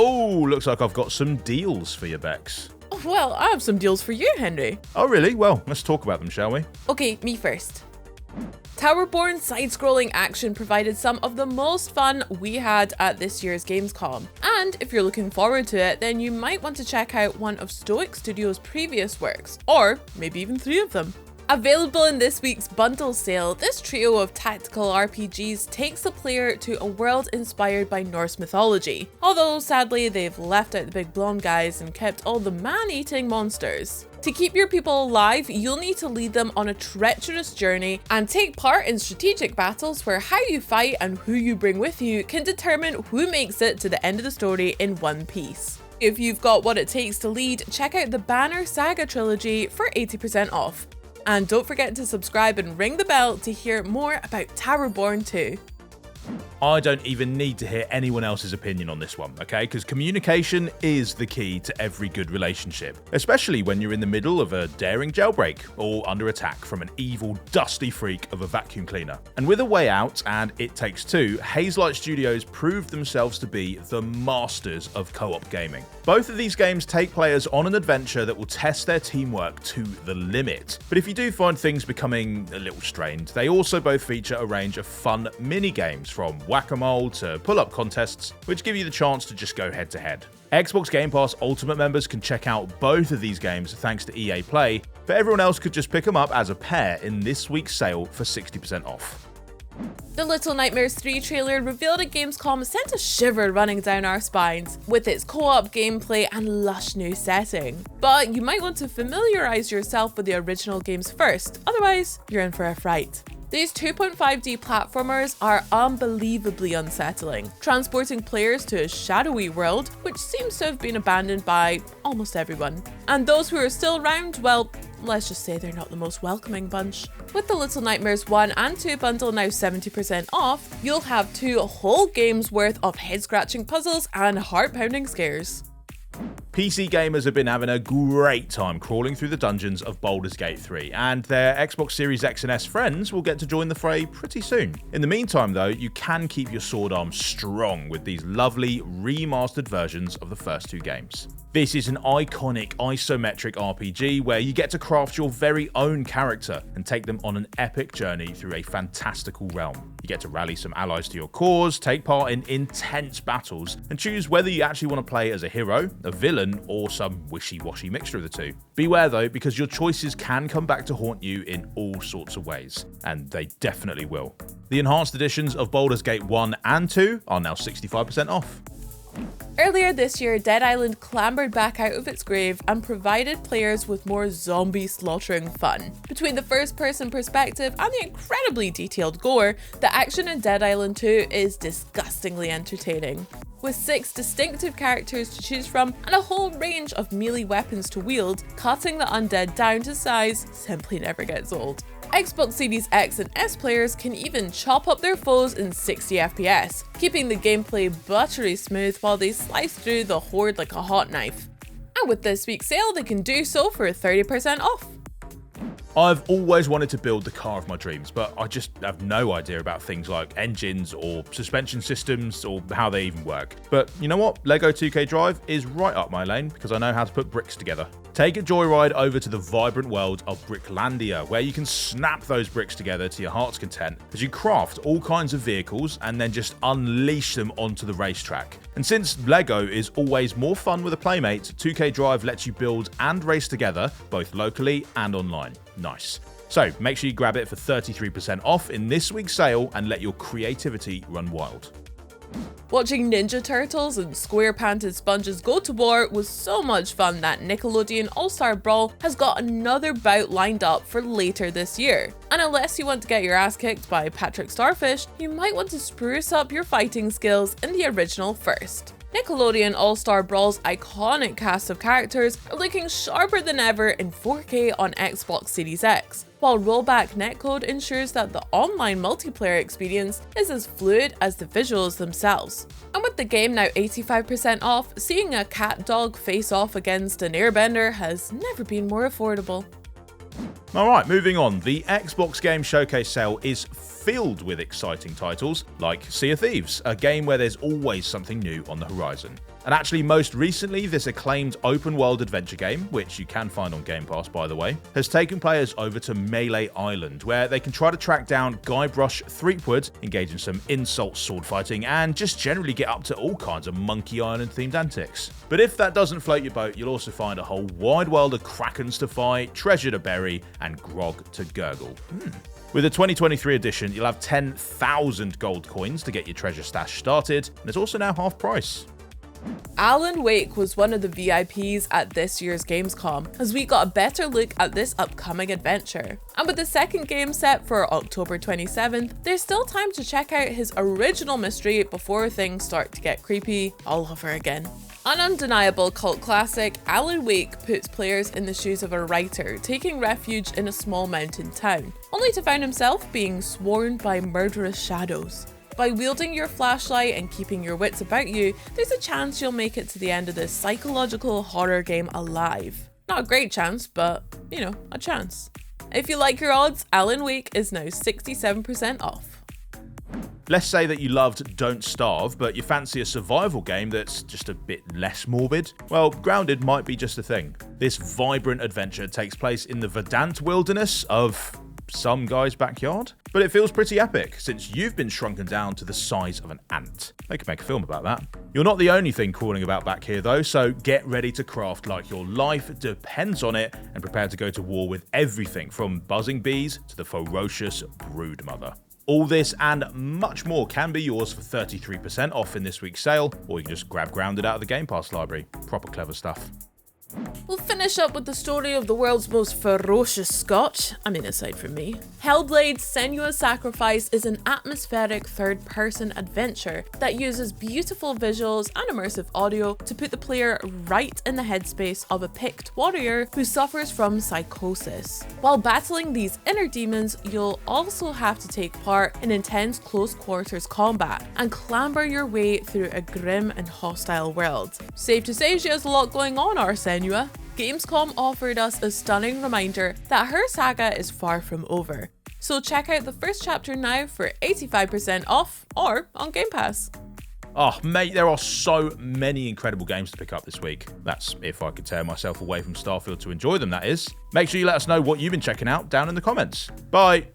Oh, looks like I've got some deals for you, Bex. Oh, well, I have some deals for you, Henry. Oh, really? Well, let's talk about them, shall we? Okay, me first. Towerborne side-scrolling action provided some of the most fun we had at this year's Gamescom. And if you're looking forward to it, then you might want to check out one of Stoic Studios' previous works, or maybe even 3 of them. Available in this week's bundle sale, this trio of tactical RPGs takes the player to a world inspired by Norse mythology, although sadly they've left out the big blonde guys and kept all the man-eating monsters. To keep your people alive, you'll need to lead them on a treacherous journey and take part in strategic battles where how you fight and who you bring with you can determine who makes it to the end of the story in one piece. If you've got what it takes to lead, check out the banner Saga Trilogy for 80% off. And don't forget to subscribe and ring the bell to hear more about Towerborne too. I don't even need to hear anyone else's opinion on this one, okay? Because communication is the key to every good relationship, especially when you're in the middle of a daring jailbreak or under attack from an evil, dusty freak of a vacuum cleaner. And with A Way Out and It Takes Two, Hazelight Studios proved themselves to be the masters of co-op gaming. Both of these games take players on an adventure that will test their teamwork to the limit. But if you do find things becoming a little strained, they also both feature a range of fun mini-games from whack-a-mole to pull-up contests, which give you the chance to just go head-to-head. Xbox Game Pass Ultimate members can check out both of these games thanks to EA Play, but everyone else could just pick them up as a pair in this week's sale for 60% off. The Little Nightmares 3 trailer revealed at Gamescom sent a shiver running down our spines with its co-op gameplay and lush new setting. But you might want to familiarise yourself with the original games first, otherwise you're in for a fright. These 2.5D platformers are unbelievably unsettling, transporting players to a shadowy world which seems to have been abandoned by almost everyone. And those who are still around, well, let's just say they're not the most welcoming bunch. With the Little Nightmares 1 and 2 bundle now 70% off, you'll have 2 whole games worth of head-scratching puzzles and heart-pounding scares. PC gamers have been having a great time crawling through the dungeons of Baldur's Gate 3, and their Xbox Series X and S friends will get to join the fray pretty soon. In the meantime though, you can keep your sword arm strong with these lovely remastered versions of the first 2 games. This is an iconic isometric RPG where you get to craft your very own character and take them on an epic journey through a fantastical realm. You get to rally some allies to your cause, take part in intense battles, and choose whether you actually want to play as a hero, a villain, or some wishy-washy mixture of the two. Beware though, because your choices can come back to haunt you in all sorts of ways, and they definitely will. The enhanced editions of Baldur's Gate 1 and 2 are now 65% off. Earlier this year, Dead Island clambered back out of its grave and provided players with more zombie slaughtering fun. Between the first-person perspective and the incredibly detailed gore, the action in Dead Island 2 is disgustingly entertaining. With 6 distinctive characters to choose from and a whole range of melee weapons to wield, cutting the undead down to size simply never gets old. Xbox Series X and S players can even chop up their foes in 60 FPS, keeping the gameplay buttery smooth while they slice through the horde like a hot knife. And with this week's sale, they can do so for 30% off. I've always wanted to build the car of my dreams, but I just have no idea about things like engines or suspension systems or how they even work. But you know what? Lego 2K Drive is right up my lane because I know how to put bricks together. Take a joyride over to the vibrant world of Bricklandia, where you can snap those bricks together to your heart's content as you craft all kinds of vehicles and then just unleash them onto the racetrack. And since Lego is always more fun with a playmate, 2K Drive lets you build and race together, both locally and online. Nice. So make sure you grab it for 33% off in this week's sale and let your creativity run wild. Watching Ninja Turtles and square-panted sponges go to war was so much fun that Nickelodeon AllStar Brawl has got another bout lined up for later this year. And unless you want to get your ass kicked by Patrick Starfish, you might want to spruce up your fighting skills in the original first. Nickelodeon All-Star Brawl's iconic cast of characters are looking sharper than ever in 4K on Xbox Series X, while rollback netcode ensures that the online multiplayer experience is as fluid as the visuals themselves. And with the game now 85% off, seeing a cat-dog face off against an airbender has never been more affordable. Alright, moving on. The Xbox Game Showcase sale is filled with exciting titles like Sea of Thieves, a game where there's always something new on the horizon. And actually, most recently, this acclaimed open-world adventure game, which you can find on Game Pass by the way, has taken players over to Melee Island, where they can try to track down Guybrush Threepwood, engage in some insult sword fighting, and just generally get up to all kinds of Monkey Island-themed antics. But if that doesn't float your boat, you'll also find a whole wide world of krakens to fight, treasure to bury, and grog to gurgle. With the 2023 edition, you'll have 10,000 gold coins to get your treasure stash started, and it's also now half price. Alan Wake was one of the VIPs at this year's Gamescom, as we got a better look at this upcoming adventure. And with the second game set for October 27th, there's still time to check out his original mystery before things start to get creepy all over again. An undeniable cult classic, Alan Wake puts players in the shoes of a writer taking refuge in a small mountain town, only to find himself being swarmed by murderous shadows. By wielding your flashlight and keeping your wits about you, there's a chance you'll make it to the end of this psychological horror game alive. Not a great chance, but, you know, a chance. If you like your odds, Alan Wake is now 67% off. Let's say that you loved Don't Starve, but you fancy a survival game that's just a bit less morbid. Well, Grounded might be just the thing. This vibrant adventure takes place in the verdant wilderness of some guy's backyard, but it feels pretty epic since you've been shrunken down to the size of an ant. They could make a film about that. You're not the only thing crawling about back here though, so get ready to craft like your life depends on it and prepare to go to war with everything from buzzing bees to the ferocious broodmother. All this and much more can be yours for 33% off in this week's sale, or you can just grab Grounded out of the Game Pass library. Proper clever stuff. We'll finish up with the story of the world's most ferocious Scotch, aside from me. Hellblade: Senua's Sacrifice is an atmospheric third-person adventure that uses beautiful visuals and immersive audio to put the player right in the headspace of a picked warrior who suffers from psychosis. While battling these inner demons, you'll also have to take part in intense close-quarters combat and clamber your way through a grim and hostile world. Safe to say she has a lot going on, our Senua. Gamescom offered us a stunning reminder that her saga is far from over. So check out the first chapter now for 85% off or on Game Pass. Oh mate, there are so many incredible games to pick up this week. That's if I could tear myself away from Starfield to enjoy them, that is. Make sure you let us know what you've been checking out down in the comments. Bye!